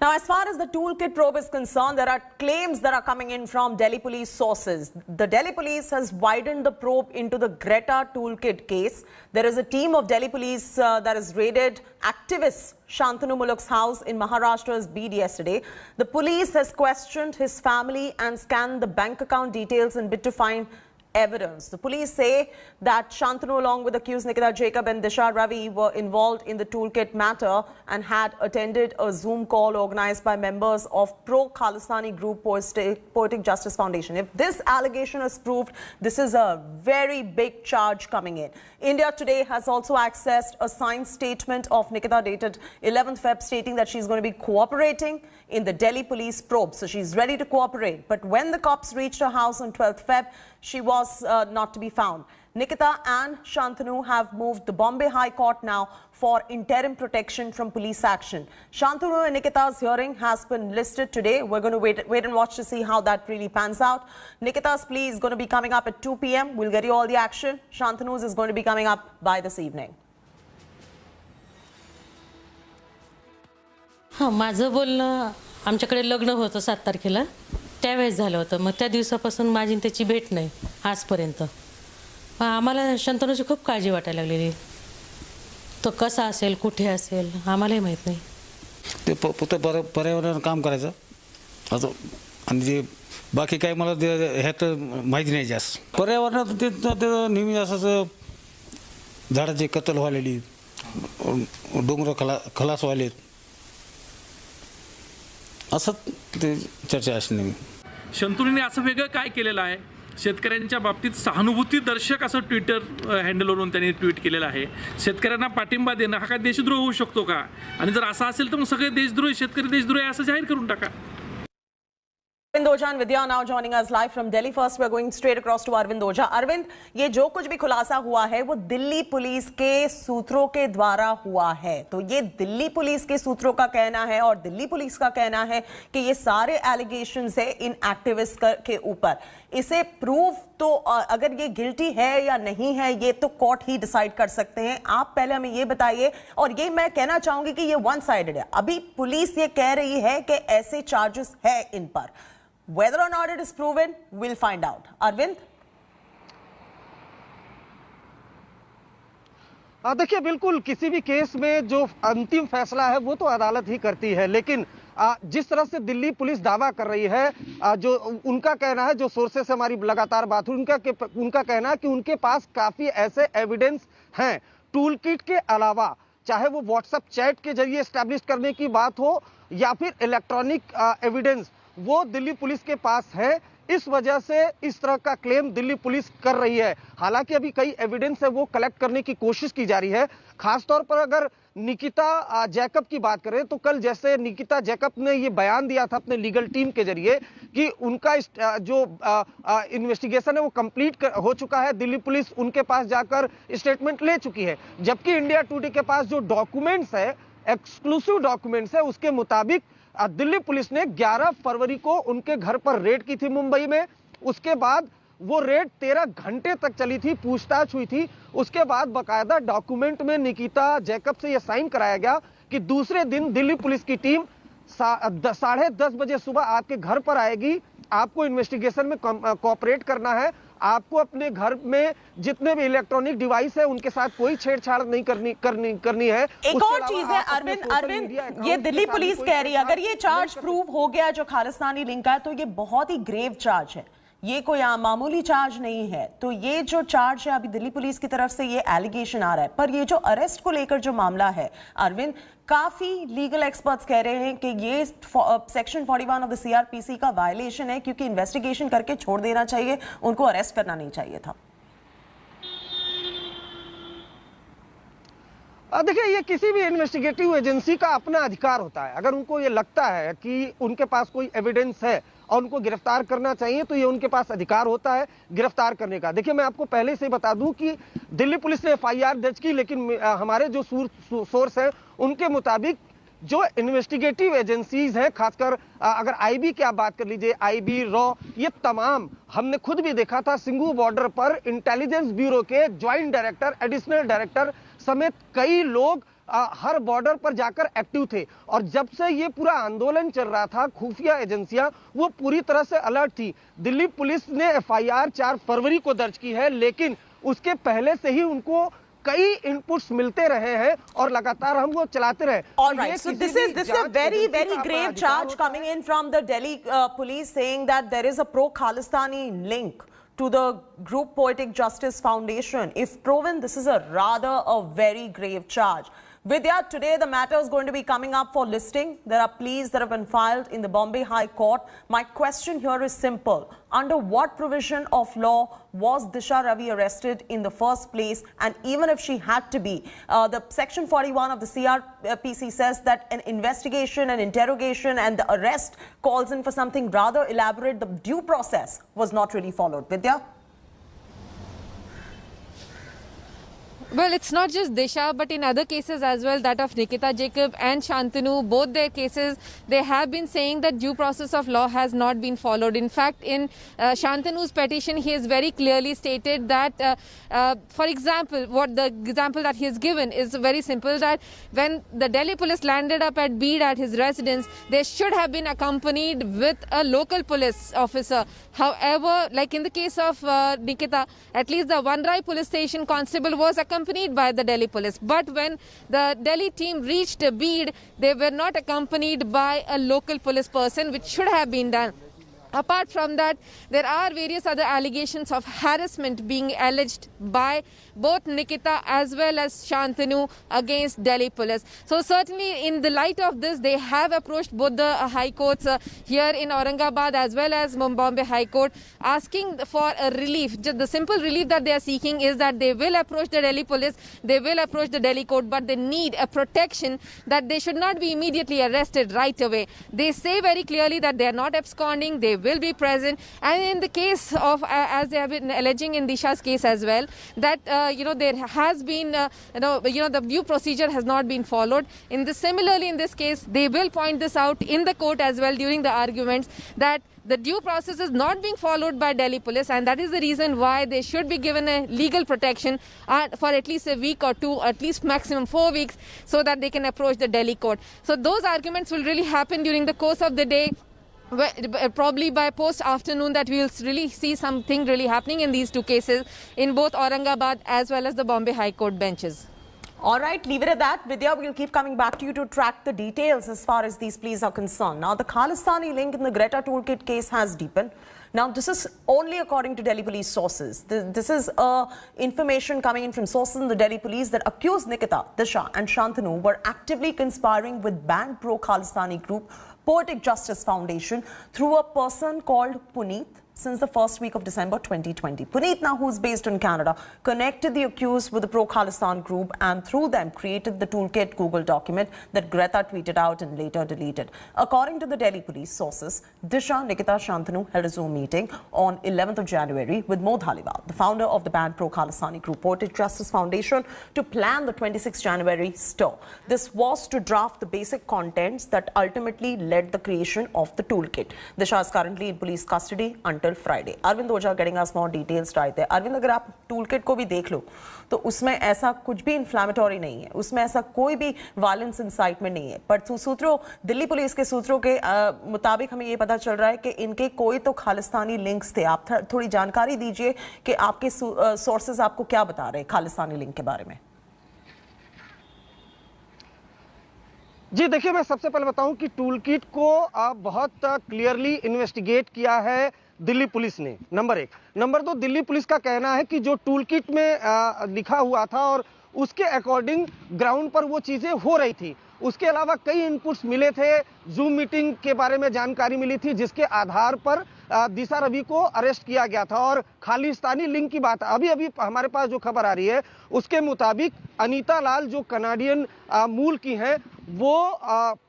Now, as far as the toolkit probe is concerned, there are claims that are coming in from Delhi police sources. The Delhi police has widened the probe into the Greta toolkit case. There is a team of Delhi police that has raided activist Shantanu Muluk's house in Maharashtra's Bid yesterday. The police has questioned his family and scanned the bank account details in bid to find evidence. The police say that Shantanu, along with accused Nikita Jacob and Disha Ravi, were involved in the toolkit matter and had attended a Zoom call organized by members of pro-Khalistani group Poetic Justice Foundation. If this allegation is proved, this is a very big charge coming in. India Today has also accessed a signed statement of Nikita dated 11th Feb stating that she's going to be cooperating in the Delhi police probe. So she's ready to cooperate. But when the cops reached her house on 12th Feb, she was not to be found. Nikita and Shantanu have moved the Bombay High Court now for interim protection from police action. Shantanu and Nikita's hearing has been listed today. We're going to wait and watch to see how that really pans out. Nikita's plea is going to be coming up at 2 p.m. We'll get you all the action. Shantanu's is going to be coming up by this evening. माझं बोलणं आमच्याकडे लग्न होतं 7 तारखेला त्यावेळेस झालं होतं. मग त्या दिवसापासून माझी त्याची भेट नाही आजपर्यंत. आम्हाला शंतनूची खूप काळजी वाटायला लागलेली. तो कसा असेल कुठे असेल आम्हालाही माहित नाही. ते फक्त पर्यावरण काम करायचं असं आणि जे बाकी काय मला ह्यात माहिती नाही जास्त. पर्यावरणात ते नेहमी असंच झाडाची कत्तल व्हायलेली डोंगर खलास व्हायले असं ते चर्चा असते नेहमी. शंतनूने असं वेगळं काय केलेलं आहे? शेतकऱ्यांच्या बाबतीत सहानुभूती दर्शक असं ट्विटर हँडलवरून त्यांनी ट्विट केलेलं आहे. शेतकऱ्यांना पाठिंबा देणं हा काय देशद्रोह होऊ शकतो का? आणि जर असं असेल तर मग सगळे देशद्रोही शेतकरी देशद्रोही असं जाहीर करून टाका. Arvind Ojha and Vidya now joining us live from Delhi. First, we're going straight across to Arvind Ojha. Arvind, ये जो कुछ भी खुलासा हुआ है वो दिल्ली पुलिस के सूत्रों के द्वारा हुआ है. तो ये दिल्ली पुलिस के सूत्रों का कहना है और दिल्ली पुलिस का कहना है कि ये सारे एलिगेशंस है इन एक्टिविस्ट के ऊपर. इसे प्रूव तो अगर ये गिल्टी है या नहीं है ये तो कोर्ट ही डिसाइड कर सकते हैं. आप पहले हमें ये बताइए. और ये मैं कहना चाहूंगी कि ये वन साइडेड है. अभी पुलिस ये कह रही है कि ऐसे चार्जेस है इन पर. Whether or not it is proven, we'll find out. Arvind? देखिए, बिल्कुल किसी भी केस में जो अंतिम फैसला है वो तो अदालत ही करती है, लेकिन जिस तरह से दिल्ली पुलिस दावा कर रही है, जो उनका कहना है, जो सोर्सेस से हमारी लगातार बात हुई, उनका कहना है कि उनके पास काफी ऐसे एविडेंस हैं टूल किट के अलावा, चाहे वो व्हाट्सएप चैट के जरिए एस्टैब्लिश करने की बात हो या फिर इलेक्ट्रॉनिक एविडेंस, वो दिल्ली पुलिस के पास है. इस वजह से इस तरह का क्लेम दिल्ली पुलिस कर रही है. हालांकि अभी कई एविडेंस है वो कलेक्ट करने की कोशिश की जा रही है. खासतौर पर अगर निकिता जैकब की बात करें तो कल जैसे निकिता जैकब ने ये बयान दिया था अपने लीगल टीम के जरिए कि उनका जो इन्वेस्टिगेशन है वो कंप्लीट हो चुका है. दिल्ली पुलिस उनके पास जाकर स्टेटमेंट ले चुकी है. जबकि इंडिया टुडे के पास जो डॉक्यूमेंट्स है, एक्सक्लूसिव डॉक्यूमेंट्स है, उसके मुताबिक दिल्ली पुलिस ने 11 फरवरी को उनके घर पर रेड की थी मुंबई में. उसके बाद वो रेड 13 घंटे तक चली थी, पूछताछ हुई थी. उसके बाद बकायदा डॉक्यूमेंट में निकिता जैकब से यह साइन कराया गया कि दूसरे दिन दिल्ली पुलिस की टीम 10:30 बजे सुबह आपके घर पर आएगी. आपको इन्वेस्टिगेशन में कोऑपरेट करना है. आपको अपने घर में जितने भी इलेक्ट्रॉनिक डिवाइस है उनके साथ कोई छेड़छाड़ नहीं करनी है. एक और चीज है अरविंद, ये दिल्ली पुलिस कह रही है अगर ये चार्ज प्रूव हो गया जो खालिस्तानी लिंक का है तो ये बहुत ही ग्रेव चार्ज है. ये कोई मामूली चार्ज नहीं है. तो ये जो चार्ज है अभी दिल्ली पुलिस की तरफ से ये एलिगेशन आ रहा है. पर ये जो अरेस्ट को लेकर जो मामला है अरविंद, काफी लीगल एक्सपर्ट्स कह रहे हैं कि ये सेक्शन 41 ऑफ द सीआरपीसी का वायलेशन है क्योंकि इन्वेस्टिगेशन करके छोड़ देना चाहिए, उनको अरेस्ट करना नहीं चाहिए था. देखिए, ये किसी भी इन्वेस्टिगेटिव एजेंसी का अपना अधिकार होता है. अगर उनको ये लगता है कि उनके पास कोई एविडेंस है और उनको गिरफ्तार करना चाहिए तो ये उनके पास अधिकार होता है गिरफ्तार करने का. देखिए, मैं आपको पहले से बता दूं कि दिल्ली पुलिस ने एफआईआर दर्ज की, लेकिन हमारे जो सोर्स हैं उनके मुताबिक जो इन्वेस्टिगेटिव एजेंसीज हैं, खासकर अगर आईबी की आप बात कर लीजिए, आईबी, रॉ, ये तमाम हमने खुद भी देखा था सिंघू बॉर्डर पर इंटेलिजेंस ब्यूरो के ज्वाइंट डायरेक्टर, एडिशनल डायरेक्टर समेत कई लोग हर बॉर्डर पर जाकर एक्टिव थे। और जब से ये पूरा आंदोलन चल रहा था, खुफिया एजेंसियां वो पूरी तरह से अलर्ट थी। दिल्ली पुलिस ने एफआईआर 4 फरवरी को दर्ज की है, लेकिन उसके पहले से ही उनको कई इनपुट्स मिलते रहे हैं और लगातार हम वो चलाते रहे। All right, so this is a very grave charge coming in from the Delhi police, saying that there is a pro-Khalistani link to the group Poetic Justice Foundation. If proven, this is a very grave charge. Vidya, today the matter is going to be coming up for listing. There are pleas that have been filed in the Bombay High Court. My question here is simple. Under what provision of law was Disha Ravi arrested in the first place? And even if she had to be, the Section 41 of the CRPC says that an investigation, an interrogation and the arrest calls in for something rather elaborate. The due process was not really followed. Vidya? Well, it's not just Disha, but in other cases as well, that of Nikita Jacob and Shantanu, both their cases, they have been saying that due process of law has not been followed. In fact, in Shantanu's petition, he has very clearly stated that, for example, what the example that he has given is very simple, that when the Delhi police landed up at Beed at his residence, they should have been accompanied with a local police officer. However, like in the case of Nikita, at least the Vanrai police station constable was accompanied by the Delhi police. But when the Delhi team reached Beed, they were not accompanied by a local police person, which should have been done. Apart from that, there are various other allegations of harassment being alleged by both Nikita as well as Shantanu against Delhi police. So certainly in the light of this, they have approached both the high courts here in Aurangabad as well as Bombay High Court, asking for a relief. Just the simple relief that they are seeking is that they will approach the Delhi police, they will approach the Delhi court, but they need a protection that they should not be immediately arrested right away. They say very clearly that they are not absconding, they will be present. And in the case of, as they have been alleging in Disha's case as well, that there has been the due procedure has not been followed. Similarly in this case, they will point this out in the court as well during the arguments, that the due process is not being followed by Delhi police, and that is the reason why they should be given a legal protection for at least a week or two, at least maximum 4 weeks, so that they can approach the Delhi court. So those arguments will really happen during the course of the day. Probably by post-afternoon, that we will really see something really happening in these two cases in both Aurangabad as well as the Bombay High Court benches. All right, leave it at that. Vidya, we'll keep coming back to you to track the details as far as these pleas are concerned. Now, the Khalistani link in the Greta Toolkit case has deepened. Now, this is only according to Delhi police sources. This is information coming in from sources in the Delhi police that accuse Nikita, Disha and Shantanu were actively conspiring with banned pro-Khalistani group Poetic Justice Foundation through a person called Puneet since the first week of December 2020. Puneet, now who's based in Canada, connected the accused with the pro-Khalistan group and through them created the toolkit Google document that Greta tweeted out and later deleted. According to the Delhi police sources, Disha, Nikita, Shantanu held a Zoom meeting on 11th of January with Mo Dhaliwal, the founder of the banned pro-Khalistani group Poetic Justice Foundation, to plan the 26th January stir. This was to draft the basic contents that ultimately led the creation of the toolkit. Disha is currently in police custody until Friday. Arvind Oja getting us more details right there. Arvind, अगर आप toolkit को भी देख लो तो उसमें ऐसा कुछ भी इन्फ्लेमेटरी नहीं है, उसमें ऐसा कोई भी वायलेंस इंसाइटमेंट नहीं है, पर सूत्रों दिल्ली पुलिस के सूत्रों के मुताबिक हमें ये पता चल रहा है कि इनके कोई तो खालिस्तानी लिंक्स थे। आप थोड़ी जानकारी दीजिए कि आपके सोर्सेज आपको क्या बता रहे हैं खालिस्तानी लिंक के बारे में। जी देखिए, मैं सबसे पहले बताऊं कि टूलकिट को बहुत क्लियरली इन्वेस्टिगेट किया है दिल्ली पुलिस ने, नंबर 1। नंबर 2, दिल्ली पुलिस का कहना है कि जो टूलकिट में लिखा हुआ था और उसके अकॉर्डिंग ग्राउंड पर वो चीज़ें हो रही थी। उसके अलावा कई इनपुट्स मिले थे, जूम मीटिंग के बारे में जानकारी मिली थी जिसके आधार पर दिशा रवि को अरेस्ट किया गया था। और खालिस्तानी लिंक की बात अभी हमारे पास जो खबर आ रही है उसके मुताबिक अनीता लाल जो कनाडियन मूल की हैं, वो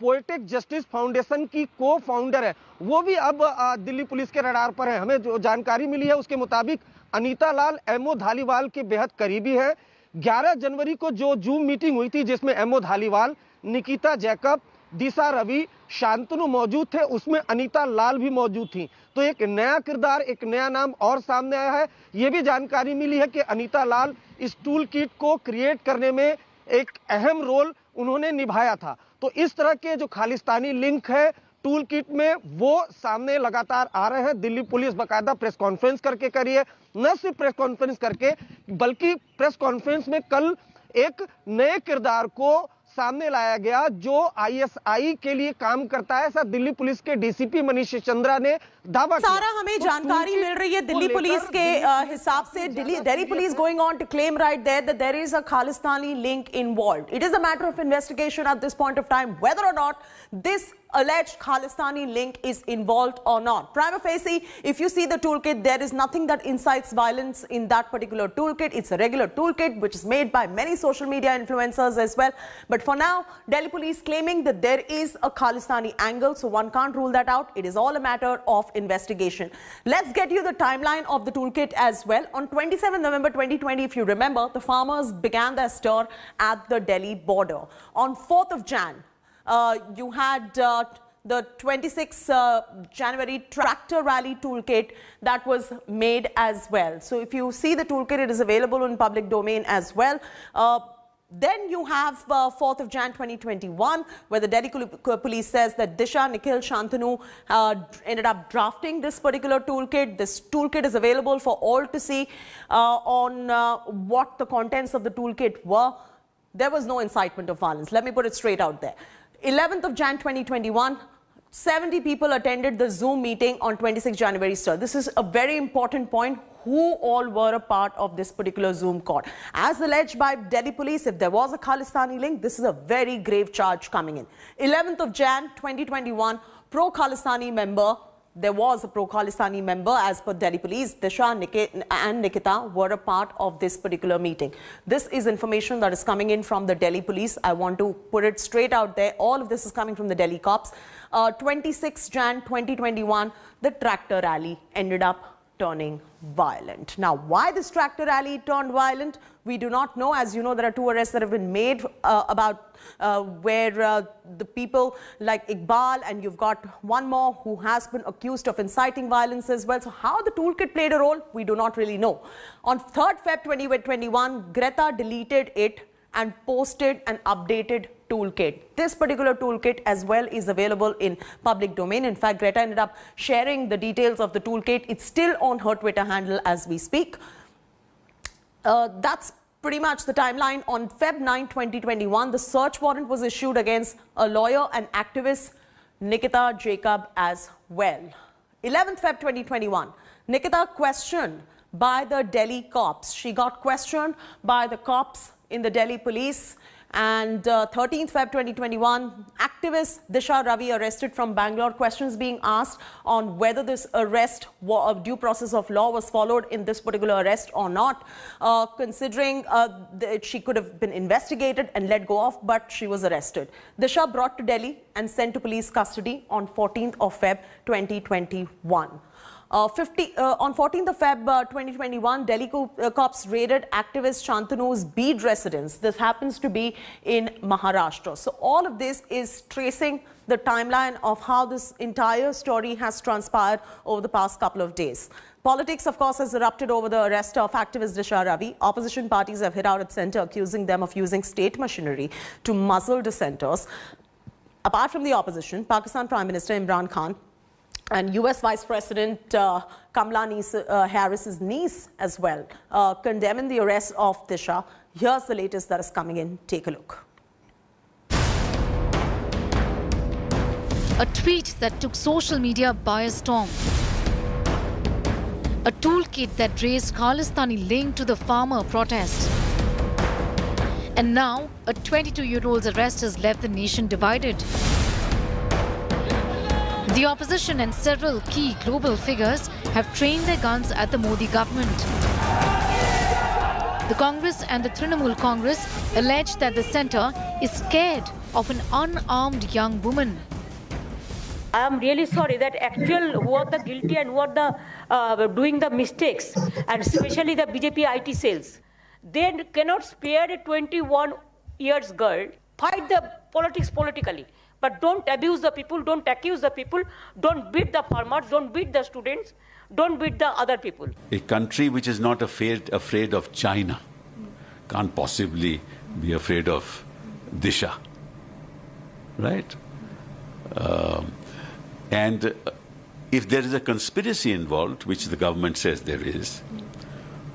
पोएटिक जस्टिस फाउंडेशन की को फाउंडर है, वो भी अब दिल्ली पुलिस के रडार पर है। हमें जो जानकारी मिली है उसके मुताबिक अनीता लाल एमओ धालीवाल के बेहद करीबी है। 11 जनवरी को जो जूम मीटिंग हुई थी जिसमें एमओ धालीवाल, निकिता जैकब, दिशा रवि, शांतनु मौजूद थे, उसमें अनीता लाल भी मौजूद थी। तो एक नया किरदार, एक नया नाम और सामने आया है। ये भी जानकारी मिली है कि अनीता लाल इस टूल किट को क्रिएट करने में एक अहम रोल उन्होंने निभाया था। तो इस तरह के जो खालिस्तानी लिंक है टूल किट में वो सामने लगातार आ रहे हैं। दिल्ली पुलिस बाकायदा प्रेस कॉन्फ्रेंस करके करी है, न सिर्फ प्रेस कॉन्फ्रेंस करके बल्कि प्रेस कॉन्फ्रेंस में कल एक नए किरदार को सामने लाया गया जो आईएसआई के लिए काम करता है। ऐसा दिल्ली पुलिस के डीसीपी मनीष चंद्रा ने दावा किया। सारा हमें जानकारी मिल रही है दिल्ली पुलिस के हिसाब से। Delhi police going on to claim right there that there is a Khalistani link involved. It is a matter of investigation at this point of time whether or not this alleged Khalistani link is involved or not. Prima facie, if you see the toolkit, there is nothing that incites violence in that particular toolkit. It's a regular toolkit which is made by many social media influencers as well. But for now, Delhi police claiming that there is a Khalistani angle, so one can't rule that out. It is all a matter of investigation. Let's get you the timeline of the toolkit as well. On 27 November 2020, if you remember, the farmers began their stir at the Delhi border. On 4th of Jan, you had the 26th January tractor rally toolkit that was made as well. So if you see the toolkit, it is available in public domain as well. Then you have 4th of Jan 2021, where the Delhi police says that Disha, Nikhil, Shantanu ended up drafting this particular toolkit. This toolkit is available for all to see on what the contents of the toolkit were. There was no incitement of violence. Let me put it straight out there. 11th of Jan 2021, 70 people attended the Zoom meeting on 26 January. Sir, this is a very important point. Who all were a part of this particular Zoom call? As alleged by Delhi police, if there was a Khalistani link, this is a very grave charge coming in. 11th of Jan 2021, pro-Khalistani member. There was a pro-Khalistani member as per Delhi police. Disha and Nikita were a part of this particular meeting. This is information that is coming in from the Delhi police. I want to put it straight out there. All of this is coming from the Delhi cops. 26 Jan 2021, the tractor rally ended up turning violent. Now, why this tractor rally turned violent, we do not know. As you know, there are 2 arrests that have been made about where the people like Iqbal, and you've got one more who has been accused of inciting violence as well. So how the toolkit played a role, we do not really know. On 3rd Feb 2021, Greta deleted it and posted an updated toolkit. This particular toolkit as well is available in public domain. In fact, Greta ended up sharing the details of the toolkit. It's still on her Twitter handle as we speak. That's pretty much the timeline. On Feb 9, 2021, the search warrant was issued against a lawyer and activist, Nikita Jacob, as well. 11th Feb 2021, Nikita questioned by the Delhi cops. She got questioned by the cops in the Delhi police. And 13th Feb 2021, activist Disha Ravi arrested from Bangalore. Questions being asked on whether this arrest of due process of law was followed in this particular arrest or not, considering that she could have been investigated and let go of, but she was arrested. Disha brought to Delhi and sent to police custody on 14th of Feb 2021. On 14th of Feb 2021, Delhi cops raided activist Shantanu's Beed residence. This happens to be in Maharashtra. So all of this is tracing the timeline of how this entire story has transpired over the past couple of days. Politics, of course, has erupted over the arrest of activist Disha Ravi. Opposition parties have hit out at centre, accusing them of using state machinery to muzzle dissenters. Apart from the opposition, Pakistan Prime Minister Imran Khan and US Vice President Kamala Harris's niece as well condemning the arrest of Disha. Here's the latest that is coming in. Take a look. A tweet that took social media by a storm. A toolkit that raised Khalistani link to the farmer protest. And now, a 22-year-old's arrest has left the nation divided. The opposition and several key global figures have trained their guns at the Modi government. The Congress and the Trinamool Congress allege that the centre is scared of an unarmed young woman. I am really sorry that who are the guilty and who are the doing the mistakes, and especially the BJP IT cells, they cannot spare a 21 years girl. Fight the politics politically. But don't abuse the people, don't accuse the people, don't beat the farmers, don't beat the students, don't beat the other people. A country which is not afraid of China can't possibly be afraid of Disha, right? And if there is a conspiracy involved, which the government says there is,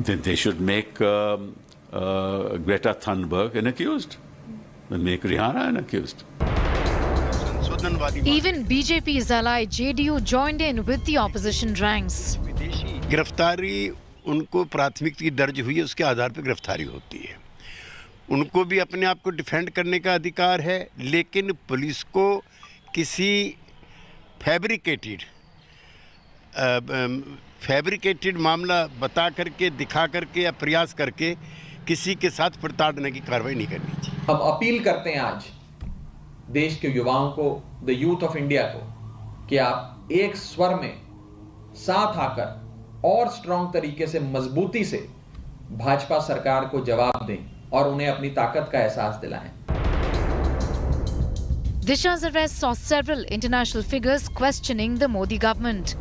then they should make Greta Thunberg an accused and make Rihanna an accused. Even BJP's ally JDU joined in with the opposition ranks. गिरफ्तारी उनको प्राथमिकता की दर्ज हुई है उसके आधार पर गिरफ्तारी होती है। उनको भी अपने आप को डिफेंड करने का अधिकार है, लेकिन पुलिस को किसी फैब्रिकेटेड मामला बता करके, दिखा करके या प्रयास करके किसी के साथ प्रताड़ना की कार्रवाई नहीं करनी चाहिए। हम अपील करते हैं आज देश के युवाओं को, द यूथ ऑफ इंडिया को, कि आप एक स्वर में साथ आकर और स्ट्रांग तरीके से, मजबूती से भाजपा सरकार को जवाब दें और उन्हें अपनी ताकत का एहसास दिलाएं। Disha's arrest saw several international figures questioning the Modi government.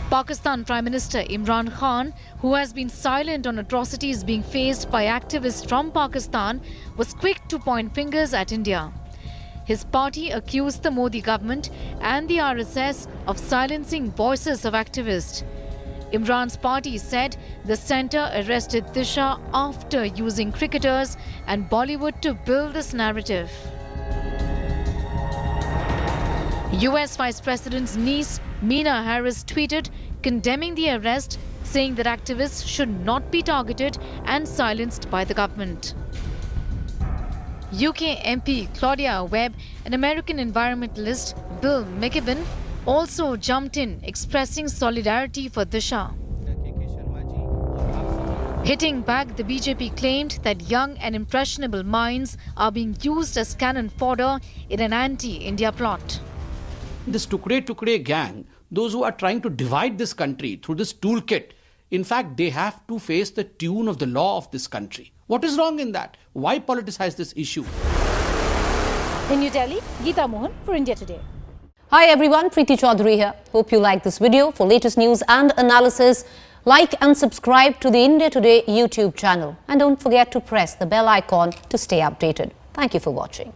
Pakistan Prime Minister Imran Khan, who has been silent on atrocities being faced by activists from Pakistan, was quick to point fingers at India. His party accused the Modi government and the RSS of silencing voices of activists. Imran's party said the centre arrested Disha after using cricketers and Bollywood to build this narrative. US Vice President's niece, Meena Harris, tweeted condemning the arrest, saying that activists should not be targeted and silenced by the government. UK MP Claudia Webb and American environmentalist Bill McKibben also jumped in, expressing solidarity for Disha. Hitting back, the BJP claimed that young and impressionable minds are being used as cannon fodder in an anti-India plot. This Tukde gang, those who are trying to divide this country through this toolkit, in fact, they have to face the tune of the law of this country. What is wrong in that? Why politicize this issue? In New Delhi, Geeta Mohan for India Today. Hi everyone, Preeti Chaudhary here. Hope you like this video. For latest news and analysis, like and subscribe to the India Today YouTube channel. And don't forget to press the bell icon to stay updated. Thank you for watching.